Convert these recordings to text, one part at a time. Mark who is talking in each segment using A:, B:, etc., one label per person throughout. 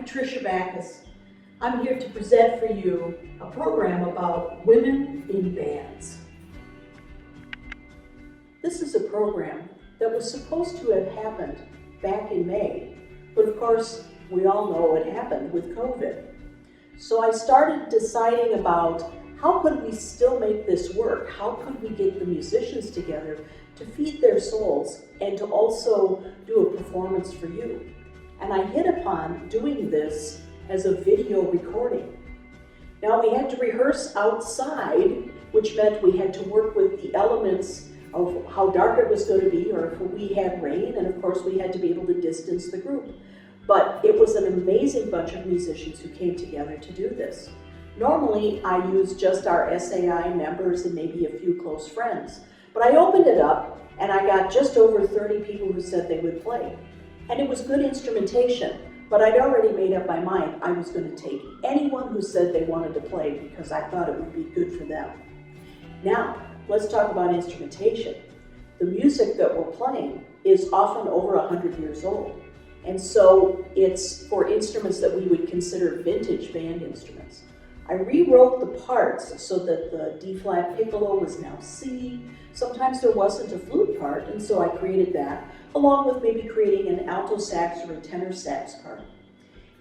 A: Patricia Backus. I'm here to present for you a program about women in bands. This is a program that was supposed to have happened back in May, but of course we all know what happened with COVID. So I started deciding about how could we still make this work? How could we get the musicians together to feed their souls and to also do a performance for you? And I hit upon doing this as a video recording. Now we had to rehearse outside, which meant we had to work with the elements of how dark it was going to be, or if we had rain, and of course we had to be able to distance the group. But it was an amazing bunch of musicians who came together to do this. Normally I use just our SAI members and maybe a few close friends, but I opened it up and I got just over 30 people who said they would play. And it was good instrumentation, but I'd already made up my mind I was going to take anyone who said they wanted to play because I thought it would be good for them. Now, let's talk about instrumentation. The music that we're playing is often over 100 years old. And so it's for instruments that we would consider vintage band instruments. I rewrote the parts so that the D-flat piccolo was now C. Sometimes there wasn't a flute part, and so I created that, along with maybe creating an alto sax or a tenor sax part.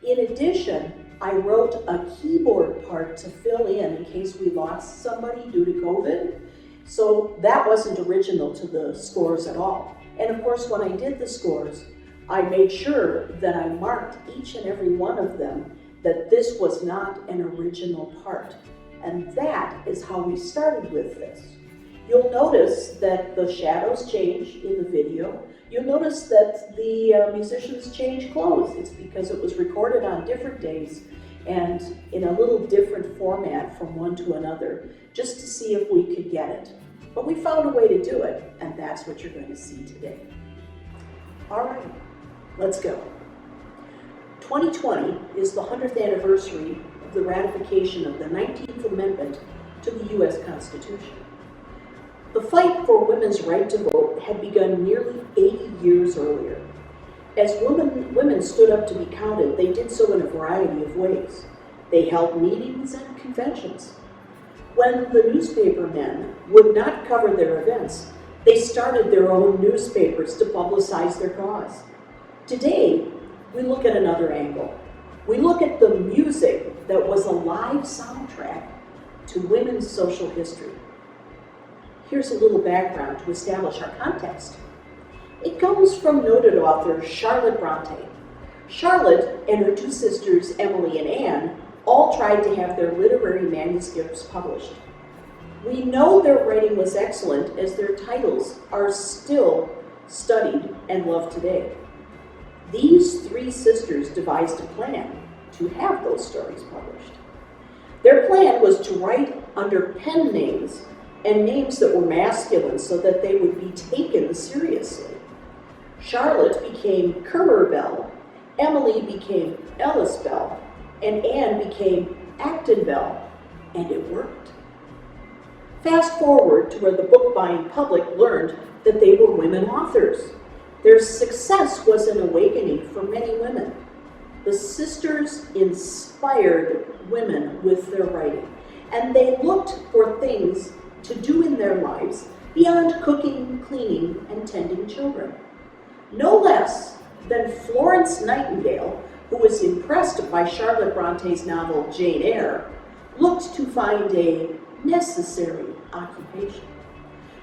A: In addition, I wrote a keyboard part to fill in case we lost somebody due to COVID. So that wasn't original to the scores at all. And of course, when I did the scores, I made sure that I marked each and every one of them that this was not an original part. And that is how we started with this. You'll notice that the shadows change in the video. You'll notice that the musicians change clothes. It's because it was recorded on different days and in a little different format from one to another, just to see if we could get it. But we found a way to do it, and that's what you're going to see today. All right, let's go. 2020 is the 100th anniversary of the ratification of the 19th Amendment to the U.S. Constitution. The fight for women's right to vote had begun nearly 80 years earlier. As women stood up to be counted, they did so in a variety of ways. They held meetings and conventions. When the newspaper men would not cover their events, they started their own newspapers to publicize their cause. Today, we look at another angle. We look at the music that was a live soundtrack to women's social history. Here's a little background to establish our context. It comes from noted author Charlotte Bronte. Charlotte and her two sisters, Emily and Anne, all tried to have their literary manuscripts published. We know their writing was excellent as their titles are still studied and loved today. These three sisters devised a plan to have those stories published. Their plan was to write under pen names and names that were masculine so that they would be taken seriously. Charlotte became Curmer Bell, Emily became Ellis Bell, and Anne became Acton Bell, and it worked. Fast forward to where the book-buying public learned that they were women authors. Their success was an awakening for many women. The sisters inspired women with their writing, and they looked for things to do in their lives beyond cooking, cleaning, and tending children. No less than Florence Nightingale, who was impressed by Charlotte Bronte's novel Jane Eyre, looked to find a necessary occupation.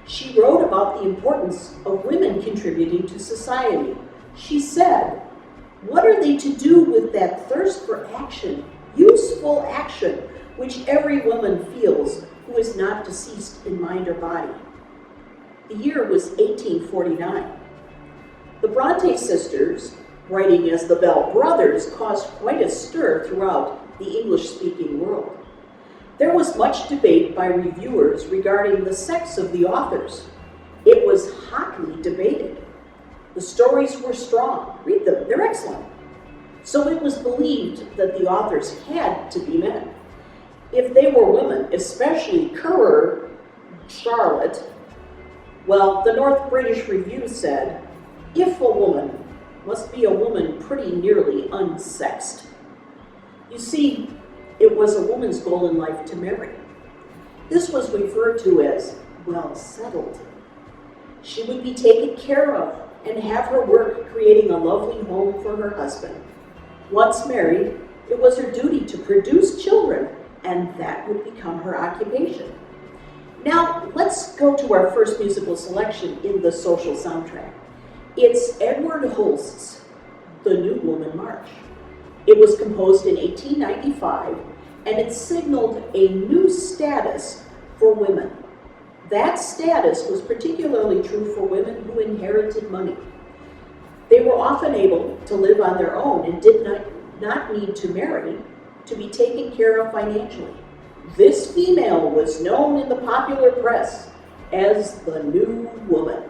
A: She wrote about the importance of women contributing to society. She said, "What are they to do with that thirst for action, useful action, which every woman feels who is not deceased in mind or body?" The year was 1849. The Bronte sisters, writing as the Bell brothers, caused quite a stir throughout the English-speaking world. There was much debate by reviewers regarding the sex of the authors. It was hotly debated. The stories were strong. Read them, they're excellent. So it was believed that the authors had to be men. If they were women, especially Currer, Charlotte, well, the North British Review said, "If a woman, must be a woman pretty nearly unsexed." You see, it was a woman's goal in life to marry. This was referred to as well settled. She would be taken care of and have her work creating a lovely home for her husband. Once married, it was her duty to produce children, and that would become her occupation. Now, let's go to our first musical selection in the social soundtrack. It's Edward Holst's The New Woman March. It was composed in 1895, and it signaled a new status for women. That status was particularly true for women who inherited money. They were often able to live on their own and did not need to marry to be taken care of financially. This female was known in the popular press as the New Woman.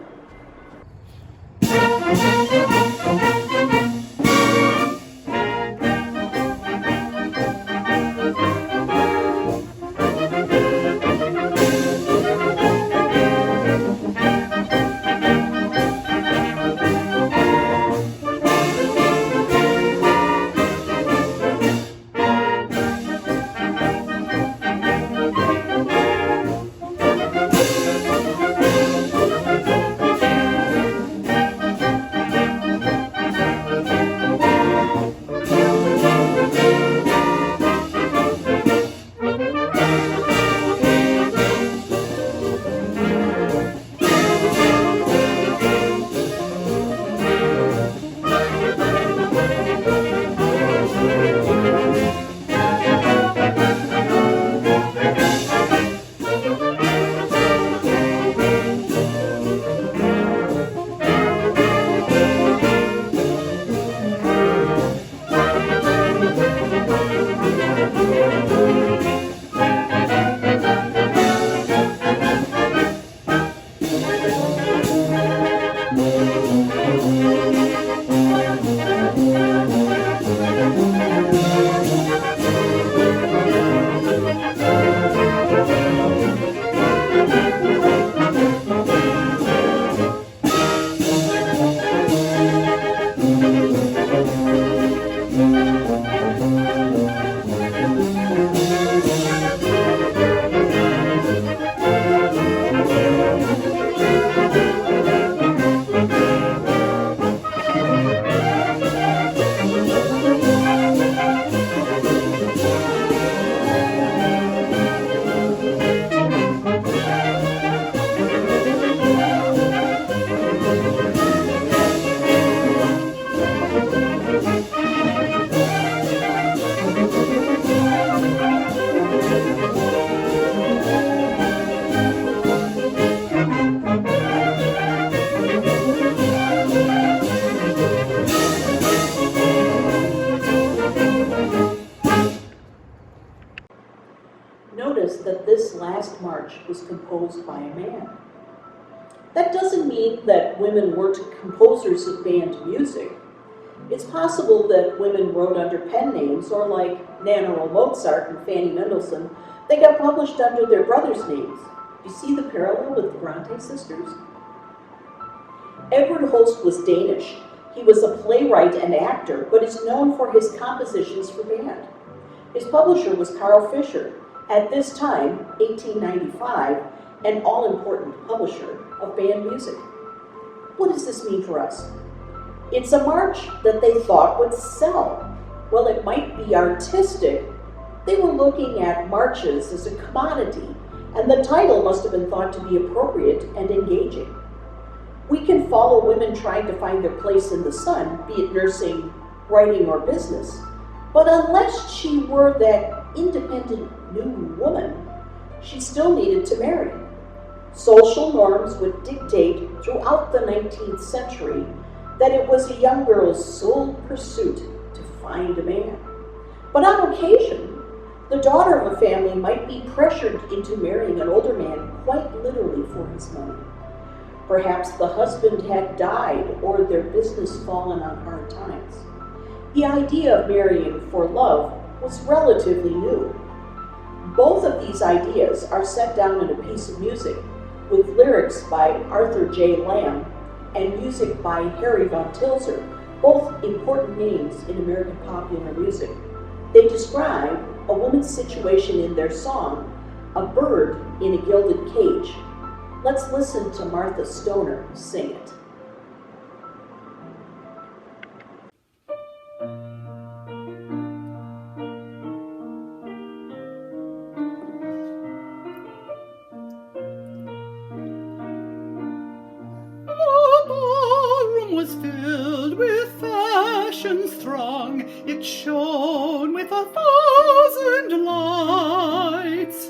A: Notice that this last march was composed by a man. That doesn't mean that women weren't composers of band music. It's possible that women wrote under pen names, or like Nana or Mozart and Fanny Mendelssohn, they got published under their brothers' names. You see the parallel with the Bronte sisters? Edward Holst was Danish. He was a playwright and actor, but is known for his compositions for band. His publisher was Carl Fischer, at this time, 1895, an all-important publisher of band music. What does this mean for us? It's a march that they thought would sell. While it might be artistic, they were looking at marches as a commodity, and the title must have been thought to be appropriate and engaging. We can follow women trying to find their place in the sun, be it nursing, writing, or business, but unless she were that independent new woman, she still needed to marry. Social norms would dictate throughout the 19th century that it was a young girl's sole pursuit to find a man. But on occasion, the daughter of a family might be pressured into marrying an older man quite literally for his money. Perhaps the husband had died or their business fallen on hard times. The idea of marrying for love was relatively new. Both of these ideas are set down in a piece of music, with lyrics by Arthur J. Lamb and music by Harry von Tilzer, both important names in American popular music. They describe a woman's situation in their song, A Bird in a Gilded Cage. Let's listen to Martha Stoner sing it.
B: Was filled with fashion's throng, it shone with 1,000 lights,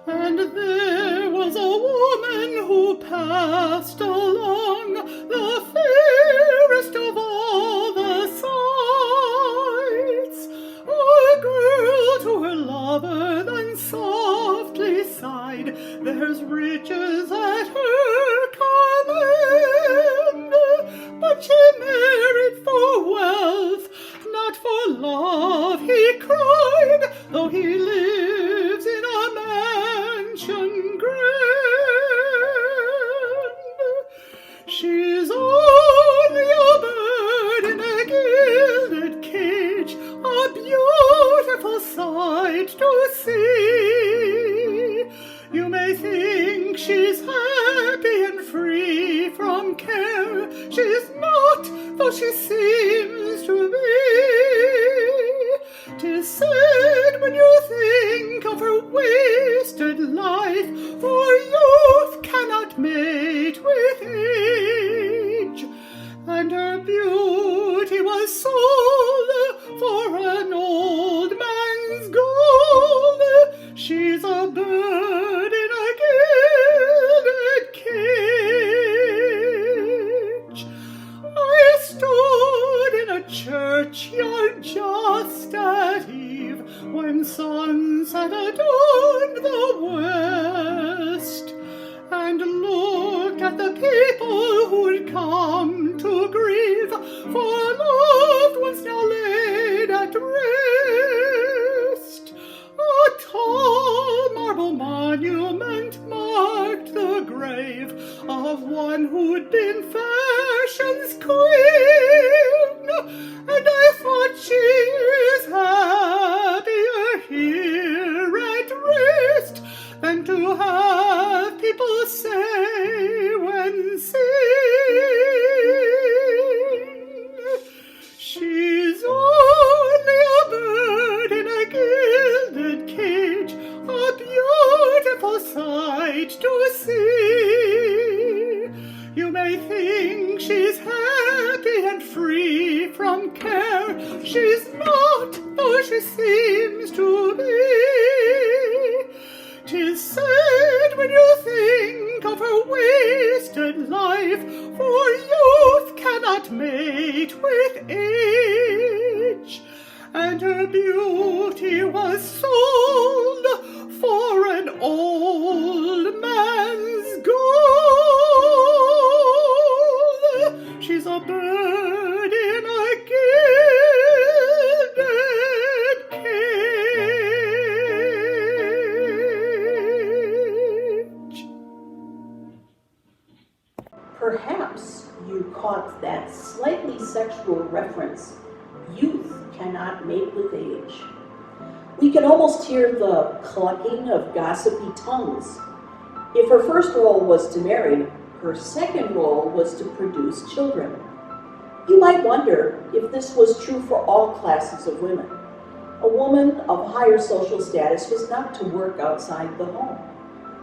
B: and there was a woman who passed along, the fairest of all the sights. A girl to her lover then softly sighed, there's riches at her command, but she married for wealth, not for love, he cried, though he lives in a mansion grand. She's only a bird in a gilded cage, a beautiful sight to see. You may think she's happy and free from care, she's not, though she seems to be. 'Tis sad when you think of her wasted life, for youth cannot mate with age, and her beauty was sold for an old man's gold. She's a bird in a gilded cage. I stood in a churchyard just at eve, when sunset adorned the west, and looked at the people who'd come to grieve for loved ones now laid at rest. A tall marble monument marked the grave of one who'd been fashion's queen, and I thought she is happier here at rest than to have people say when seen. She's only a bird in a gilded cage, a beautiful sight to see. You may think she's happy and free from care, she's not, though she seems to be. 'Tis sad when you think of her wasted life, for youth cannot mate with age, and her beauty was sold for an old man's gold. She's a bird in a gilded cage.
A: Perhaps you caught that slightly sexual reference, youth cannot mate with age. We can almost hear the clucking of gossipy tongues. If her first role was to marry, her second role was to produce children. You might wonder if this was true for all classes of women. A woman of higher social status was not to work outside the home.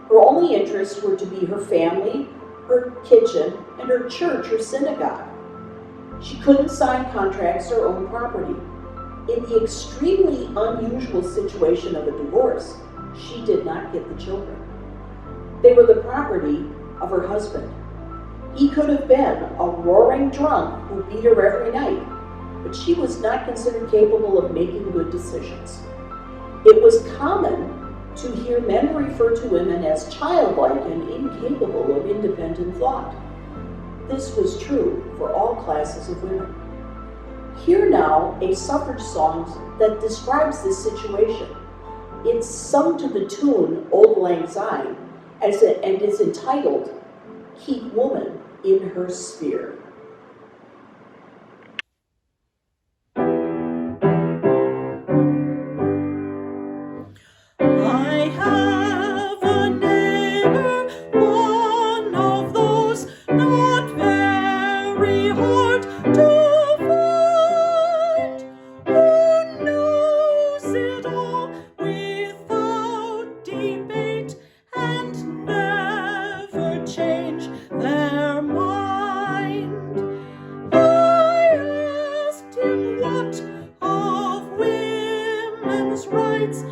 A: Her only interests were to be her family, her kitchen, and her church or synagogue. She couldn't sign contracts or own property. In the extremely unusual situation of a divorce, she did not get the children. They were the property of her husband. He could have been a roaring drunk who beat her every night, but she was not considered capable of making good decisions. It was common to hear men refer to women as childlike and incapable of independent thought. This was true for all classes of women. Hear now a suffrage song that describes this situation. It's sung to the tune Auld Lang Syne and is entitled Keep Woman in Her Sphere.
B: rights, he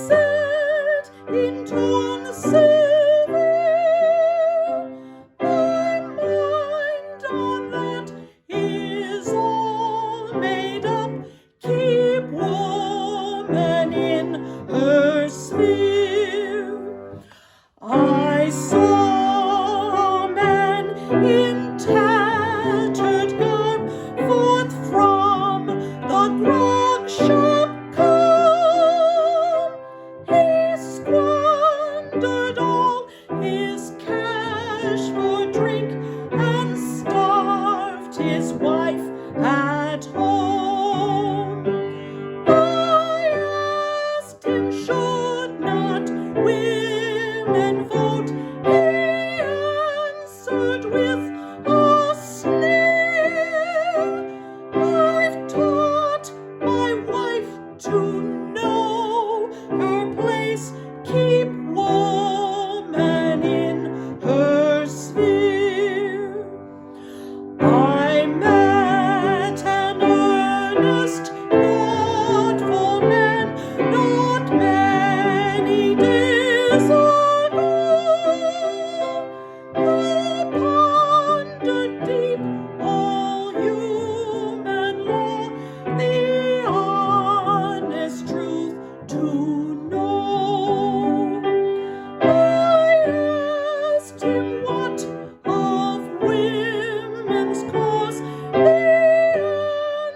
B: said in tone severe, my mind on that is all made up. Keep woman in her sphere. I saw a man in tattered garb forth from the grog shop come. He squandered all his cash for drink and starved his wife at home. I asked him, should not women vote? He answered with a sneer, I've taught my wife to know her place, keep woman in her sphere. I met an earnest, thoughtful man not many days ago, who pondered deep all human law, the honest truth to know. I asked him what of women's cause, the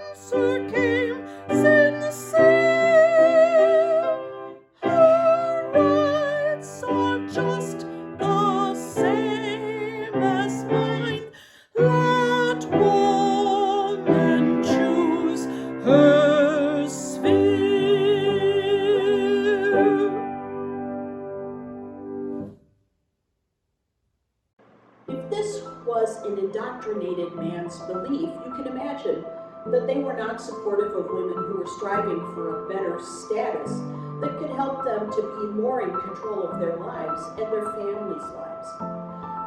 B: answer came sincere, her rights are just the same as mine, let woman choose her sphere.
A: If this was an indoctrinated man's belief, you can imagine that they were not supportive of women who were striving for a better status that could help them to be more in control of their lives and their families' lives.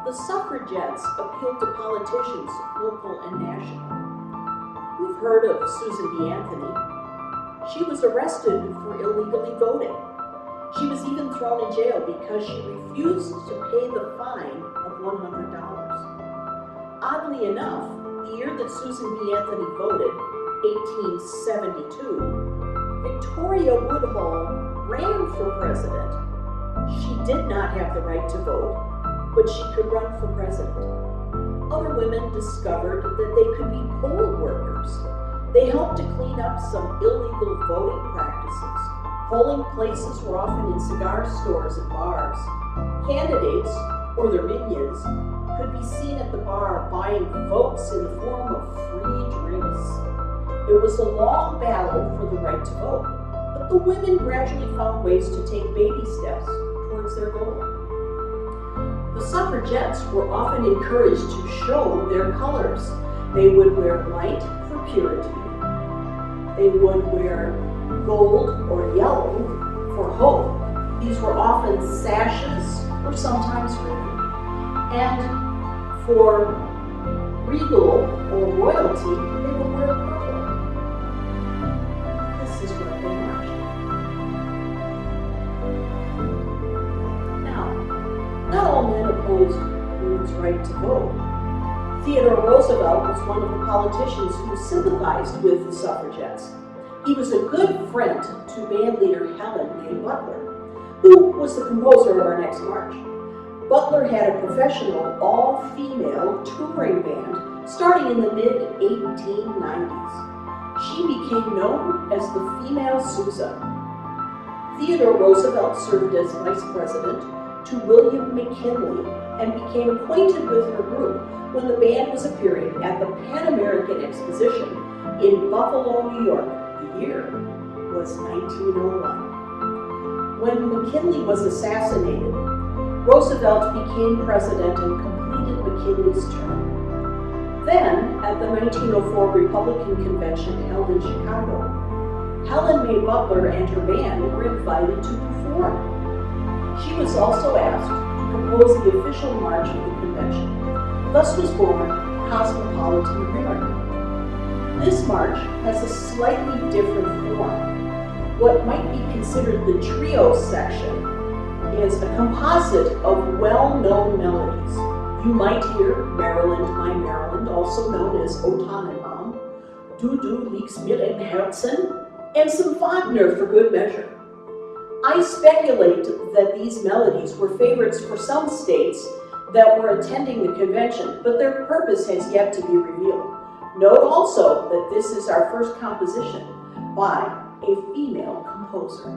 A: The suffragettes appealed to politicians, local and national. We've heard of Susan B. Anthony. She was arrested for illegally voting. She was even thrown in jail because she refused to pay the fine of $100. Oddly enough, the year that Susan B. Anthony voted, 1872, Victoria Woodhull ran for president. She did not have the right to vote, but she could run for president. Other women discovered that they could be poll workers. They helped to clean up some illegal voting practices. Polling places were often in cigar stores and bars. Candidates, or their minions, could be seen at the bar buying votes in the form of free drinks. It was a long battle for the right to vote, but the women gradually found ways to take baby steps towards their goal. The suffragettes were often encouraged to show their colors. They would wear white for purity. They would wear gold or yellow for hope. These were often sashes or sometimes ribbon. And for regal or royalty, they would wear purple. This is what they marched. Now, not all men opposed women's right to vote. Theodore Roosevelt was one of the politicians who sympathized with the suffragettes. He was a good friend to band leader Helen May Butler, who was the composer of our next march. Butler had a professional, all-female touring band starting in the mid-1890s. She became known as the female Sousa. Theodore Roosevelt served as vice president to William McKinley and became acquainted with her group when the band was appearing at the Pan American Exposition in Buffalo, New York. The year was 1901. When McKinley was assassinated, Roosevelt became president and completed McKinley's term. Then, at the 1904 Republican Convention held in Chicago, Helen May Butler and her band were invited to perform. She was also asked to compose the official march of the convention. Thus was born Cosmopolitan America. This march has a slightly different form. What might be considered the trio section, is a composite of well-known melodies. You might hear Maryland, My Maryland, also known as O Tannenbaum, Du Du liegst mir im Herzen, and some Wagner for good measure. I speculate that these melodies were favorites for some states that were attending the convention, but their purpose has yet to be revealed. Note also that this is our first composition by a female composer.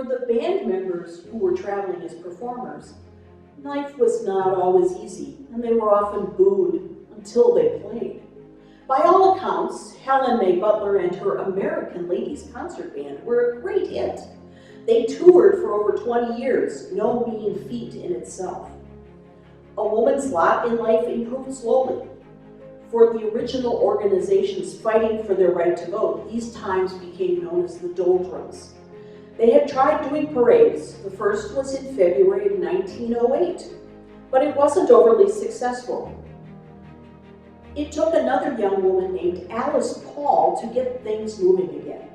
A: For the band members who were traveling as performers, life was not always easy, and they were often booed until they played. By all accounts, Helen May Butler and her American Ladies Concert Band were a great hit. They toured for over 20 years, no mean feat in itself. A woman's lot in life improved slowly. For the original organizations fighting for their right to vote, these times became known as the doldrums. They had tried doing parades. The first was in February of 1908, but it wasn't overly successful. It took another young woman named Alice Paul to get things moving again.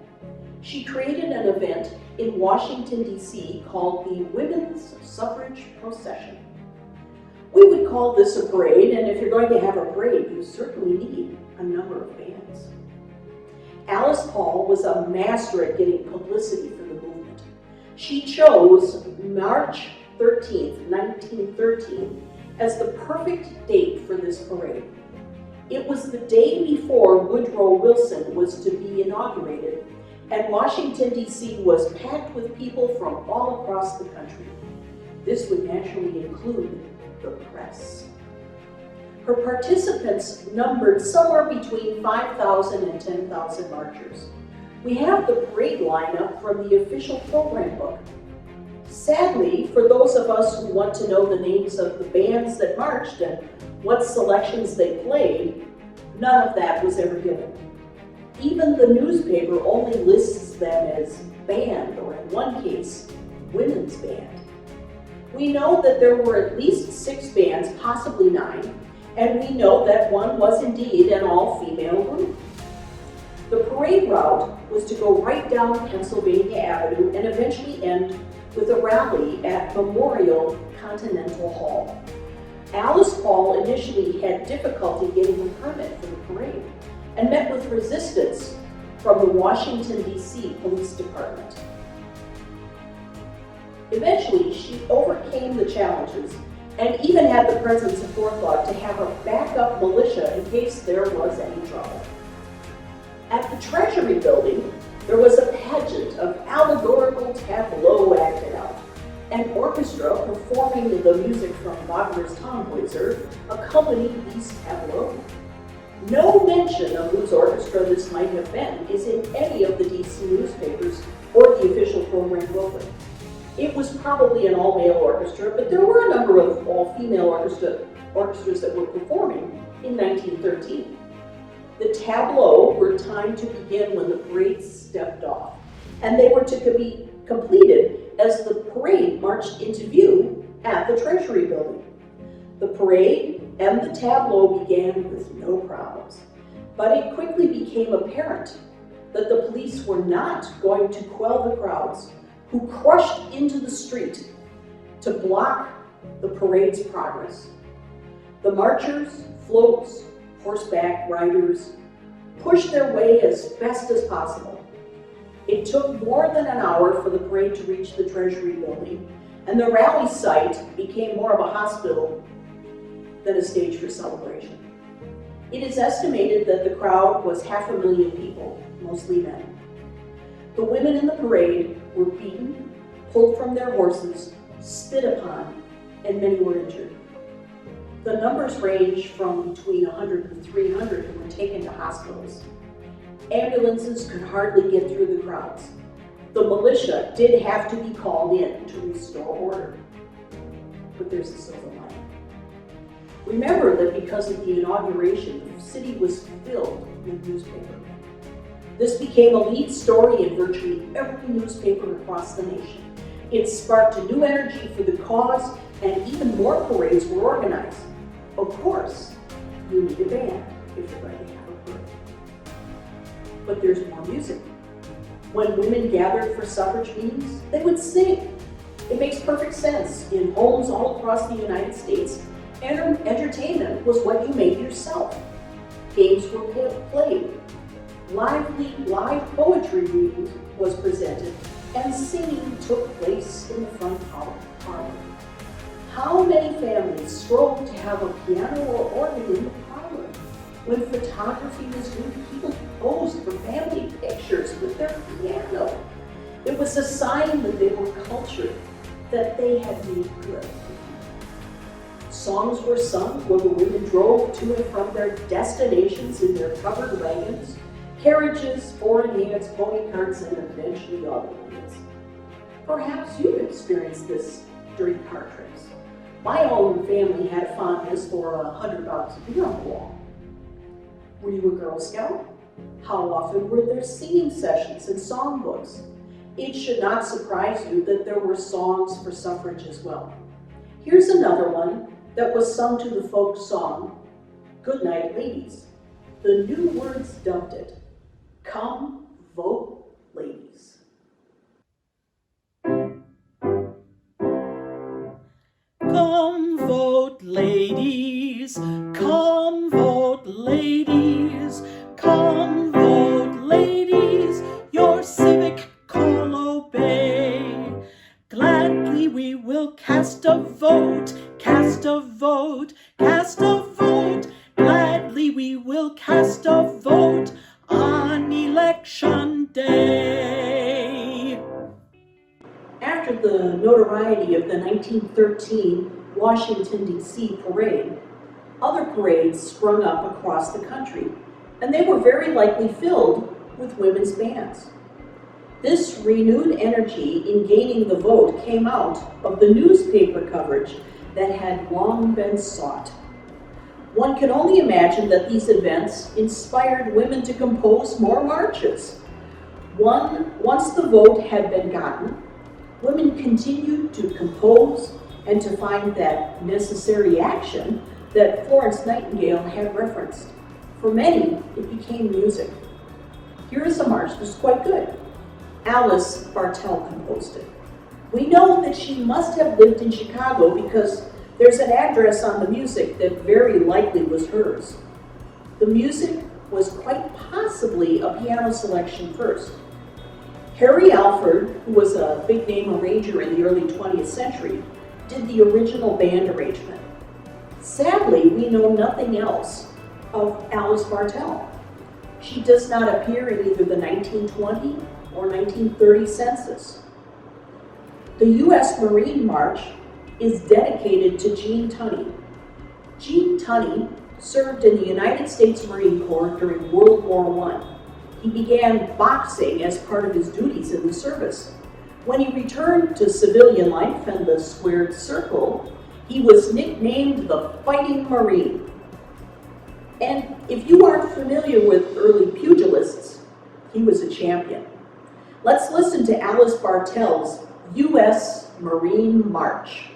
A: She created an event in Washington, D.C. called the Women's Suffrage Procession. We would call this a parade, and if you're going to have a parade, you certainly need a number of bands. Alice Paul was a master at getting publicity for the movement. She chose March 13th, 1913 as the perfect date for this parade. It was the day before Woodrow Wilson was to be inaugurated, and Washington, D.C. was packed with people from all across the country. This would naturally include the press. Her participants numbered somewhere between 5,000 and 10,000 marchers. We have the parade lineup from the official program book. Sadly, for those of us who want to know the names of the bands that marched and what selections they played, none of that was ever given. Even the newspaper only lists them as band, or in one case, women's band. We know that there were at least 6 bands, possibly 9, and we know that one was indeed an all-female group. The parade route was to go right down Pennsylvania Avenue and eventually end with a rally at Memorial Continental Hall. Alice Paul initially had difficulty getting a permit for the parade and met with resistance from the Washington, D.C. Police Department. Eventually, she overcame the challenges and even had the presence of forethought to have a backup militia in case there was any trouble. At the Treasury Building, there was a pageant of allegorical tableau acted out. An orchestra performing the music from Wagner's Tannhäuser accompanied these tableaux. No mention of whose orchestra this might have been is in any of the DC newspapers or the official program booklet. It was probably an all-male orchestra, but there were a number of all-female orchestras that were performing in 1913. The tableaux were timed to begin when the parade stepped off, and they were to be completed as the parade marched into view at the Treasury Building. The parade and the tableau began with no problems, but it quickly became apparent that the police were not going to quell the crowds who crushed into the street to block the parade's progress. The marchers, floats, horseback riders pushed their way as best as possible. It took more than an hour for the parade to reach the Treasury Building, and the rally site became more of a hospital than a stage for celebration. It is estimated that the crowd was 500,000 people, mostly men. The women in the parade were beaten, pulled from their horses, spit upon, and many were injured. The numbers range from between 100 and 300 who were taken to hospitals. Ambulances could hardly get through the crowds. The militia did have to be called in to restore order. But there's a silver lining. Remember that because of the inauguration, the city was filled with newspapers. This became a lead story in virtually every newspaper across the nation. It sparked a new energy for the cause, and even more parades were organized. Of course, you need a band if you're going to have a parade. But there's more music. When women gathered for suffrage meetings, they would sing. It makes perfect sense. In homes all across the United States, entertainment was what you made yourself. Games were played. Live poetry reading was presented, and singing took place in the front parlor. How many families strove to have a piano or organ in the parlor? When photography was new, people posed for family pictures with their piano. It was a sign that they were cultured, that they had made good. Songs were sung while the women drove to and from their destinations in their covered wagons, carriages, four-in-hands, pony carts, and eventually automobiles. Perhaps you've experienced this during car trips. My own family had a fondness for $100 of beer on the wall. Were you a Girl Scout? How often were there singing sessions and songbooks? It should not surprise you that there were songs for suffrage as well. Here's another one that was sung to the folk song, "Good Night, Ladies." The new words dubbed it, "Come Vote, Ladies."
B: Come vote, ladies, come vote, ladies, come vote, ladies, your civic call obey. Gladly we will cast a vote, cast a vote, cast a vote. Gladly we will cast a vote on election day.
A: After the notoriety of the 1913 Washington, D.C. parade, other parades sprung up across the country, and they were very likely filled with women's bands. This renewed energy in gaining the vote came out of the newspaper coverage that had long been sought. One can only imagine that these events inspired women to compose more marches. Once the vote had been gotten, women continued to compose and to find that necessary action that Florence Nightingale had referenced. For many, it became music. Here is a march that's quite good. Alice Bartell composed it. We know that she must have lived in Chicago because there's an address on the music that very likely was hers. The music was quite possibly a piano selection first. Harry Alford, who was a big-name arranger in the early 20th century, did the original band arrangement. Sadly, we know nothing else of Alice Bartell. She does not appear in either the 1920 or 1930 census. The U.S. Marine March is dedicated to Gene Tunney. Gene Tunney served in the United States Marine Corps during World War I. He began boxing as part of his duties in the service. When he returned to civilian life and the squared circle, he was nicknamed the Fighting Marine. And if you aren't familiar with early pugilists, he was a champion. Let's listen to Alice Bartell's U.S. Marine March.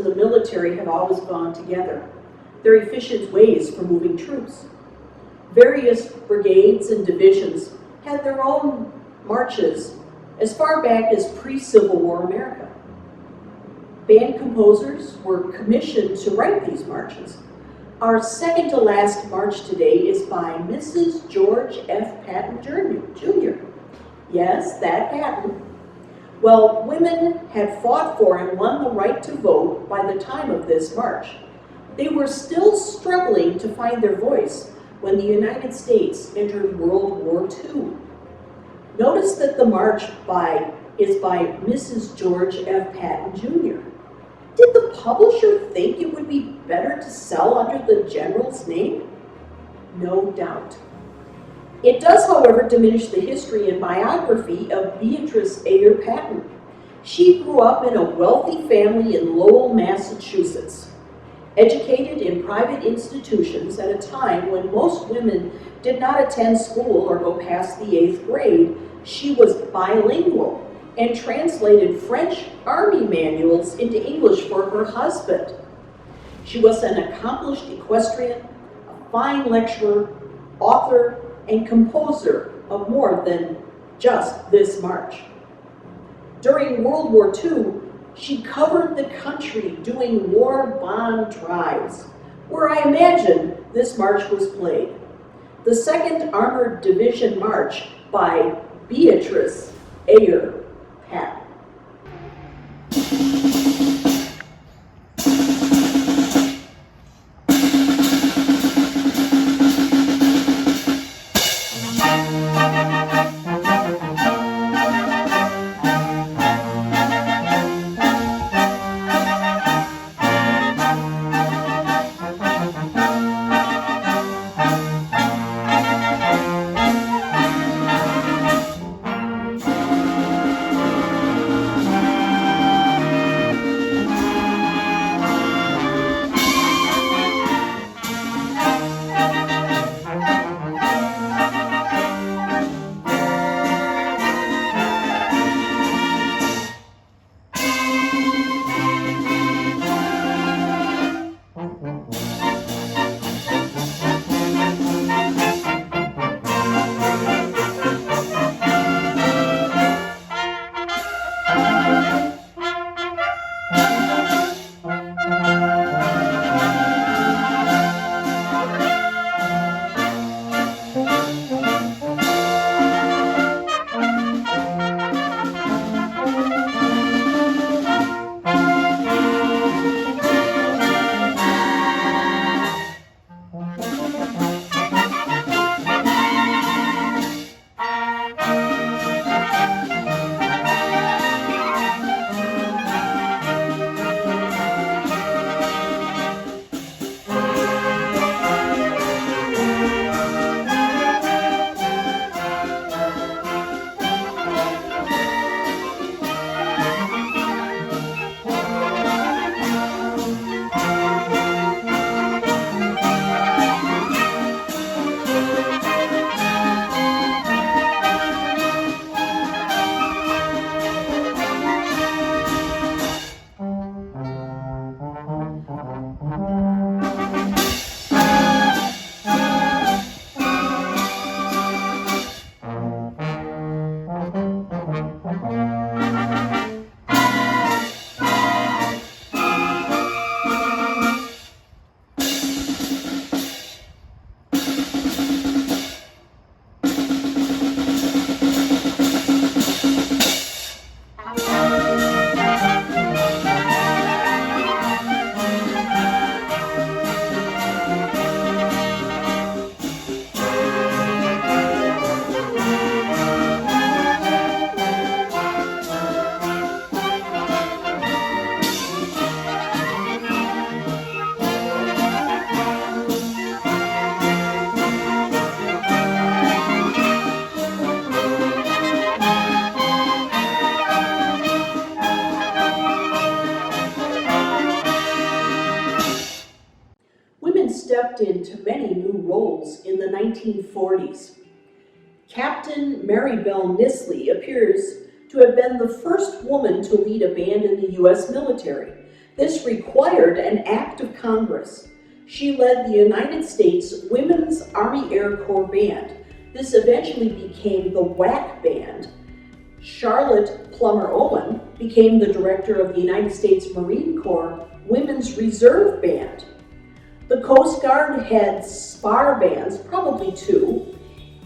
A: and the military have always gone together. They're efficient ways for moving troops. Various brigades and divisions had their own marches as far back as pre-Civil War America. Band composers were commissioned to write these marches. Our second to last march today is by Mrs. George F. Patton Jr. Yes, that Patton. Well, women had fought for and won the right to vote by the time of this march. They were still struggling to find their voice when the United States entered World War II. Notice that the march is by Mrs. George F. Patton Jr. Did the publisher think it would be better to sell under the general's name? No doubt. It does, however, diminish the history and biography of Beatrice Ayer Patton. She grew up in a wealthy family in Lowell, Massachusetts. Educated in private institutions at a time when most women did not attend school or go past the 8th grade, she was bilingual and translated French army manuals into English for her husband. She was an accomplished equestrian, a fine lecturer, author, and composer of more than just this march. During World War II, she covered the country doing war bond drives, where I imagine this march was played. The 2nd Armored Division March by Beatrice Ayer Patton. Stepped into many new roles in the 1940s. Captain Mary Bell Nisley appears to have been the first woman to lead a band in the U.S. military. This required an act of Congress. She led the United States Women's Army Air Corps Band. This eventually became the WAC Band. Charlotte Plummer Owen became the director of the United States Marine Corps Women's Reserve Band. The Coast Guard had spar bands, probably two,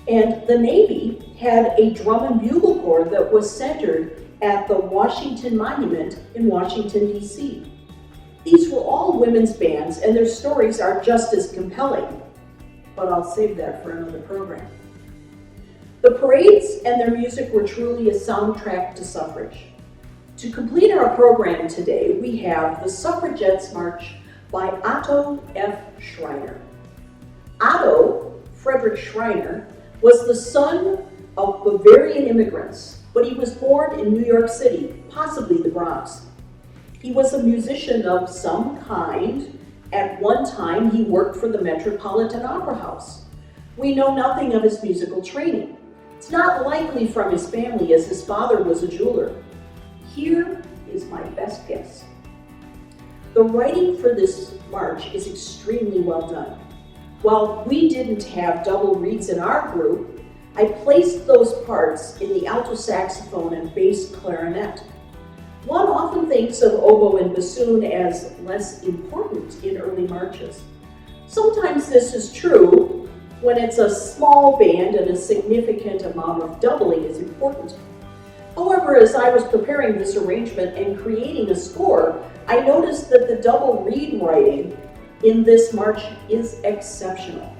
A: and the Navy had a drum and bugle corps that was centered at the Washington Monument in Washington, D.C. These were all women's bands, and their stories are just as compelling, but I'll save that for another program. The parades and their music were truly a soundtrack to suffrage. To complete our program today, we have the Suffragettes March by Otto F. Schreiner. Otto Frederick Schreiner was the son of Bavarian immigrants, but he was born in New York City, possibly the Bronx. He was a musician of some kind. At one time, he worked for the Metropolitan Opera House. We know nothing of his musical training. It's not likely from his family, as his father was a jeweler. Here is my best guess. The writing for this march is extremely well done. While we didn't have double reeds in our group, I placed those parts in the alto saxophone and bass clarinet. One often thinks of oboe and bassoon as less important in early marches. Sometimes this is true when it's a small band and a significant amount of doubling is important. However, as I was preparing this arrangement and creating a score, I noticed that the double reed writing in this march is exceptional.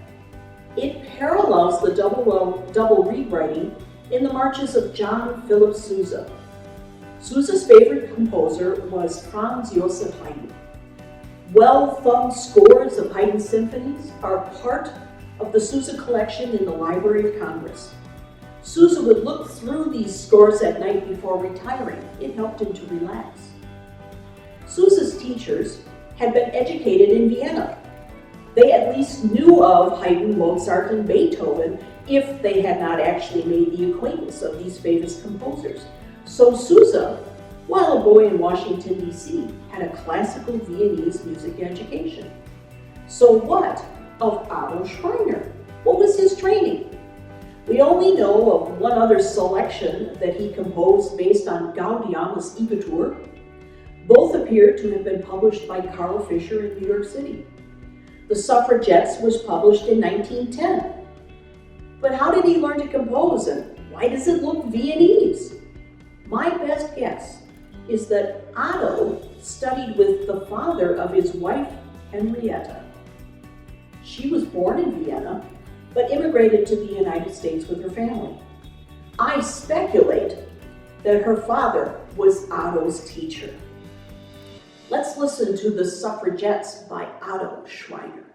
A: It parallels the double reed writing in the marches of John Philip Sousa. Sousa's favorite composer was Franz Joseph Haydn. Well-thumbed scores of Haydn symphonies are part of the Sousa collection in the Library of Congress. Sousa would look through these scores at night before retiring. It helped him to relax. Sousa's teachers had been educated in Vienna. They at least knew of Haydn, Mozart, and Beethoven if they had not actually made the acquaintance of these famous composers. So Sousa, while a boy in Washington, D.C., had a classical Viennese music education. So what of Otto Schreiner? What was his training? We only know of one other selection that he composed based on Gaudiamus Igitur. Both appear to have been published by Carl Fischer in New York City. The Suffragettes was published in 1910. But how did he learn to compose, and why does it look Viennese? My best guess is that Otto studied with the father of his wife, Henrietta. She was born in Vienna, but immigrated to the United States with her family. I speculate that her father was Otto's teacher. Let's listen to The Suffragettes by Otto Schreiner.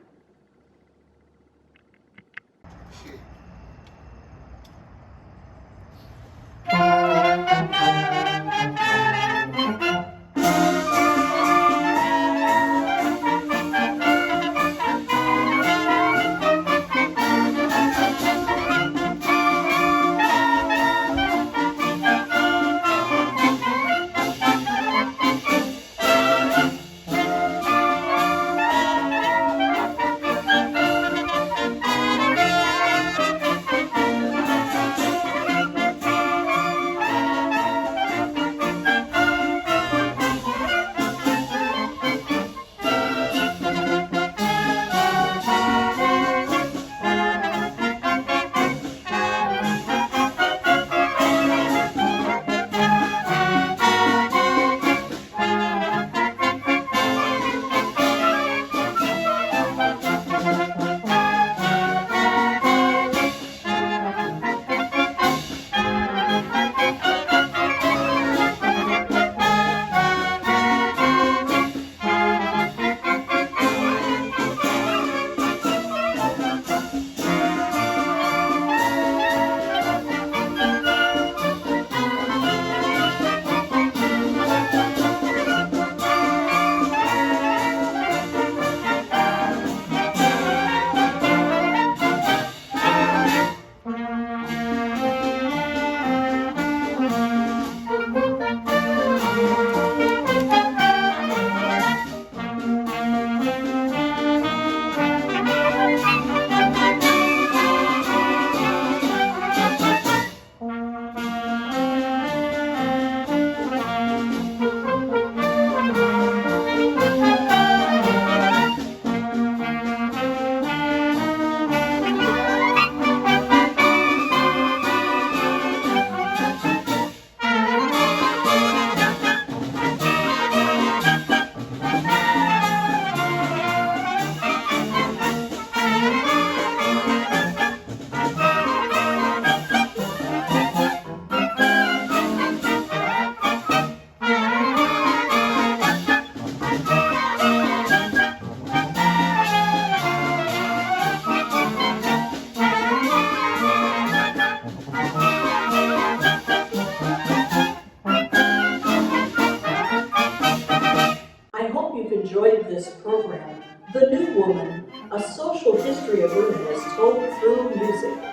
A: enjoyed this program, The New Woman, a social history of women as told through music.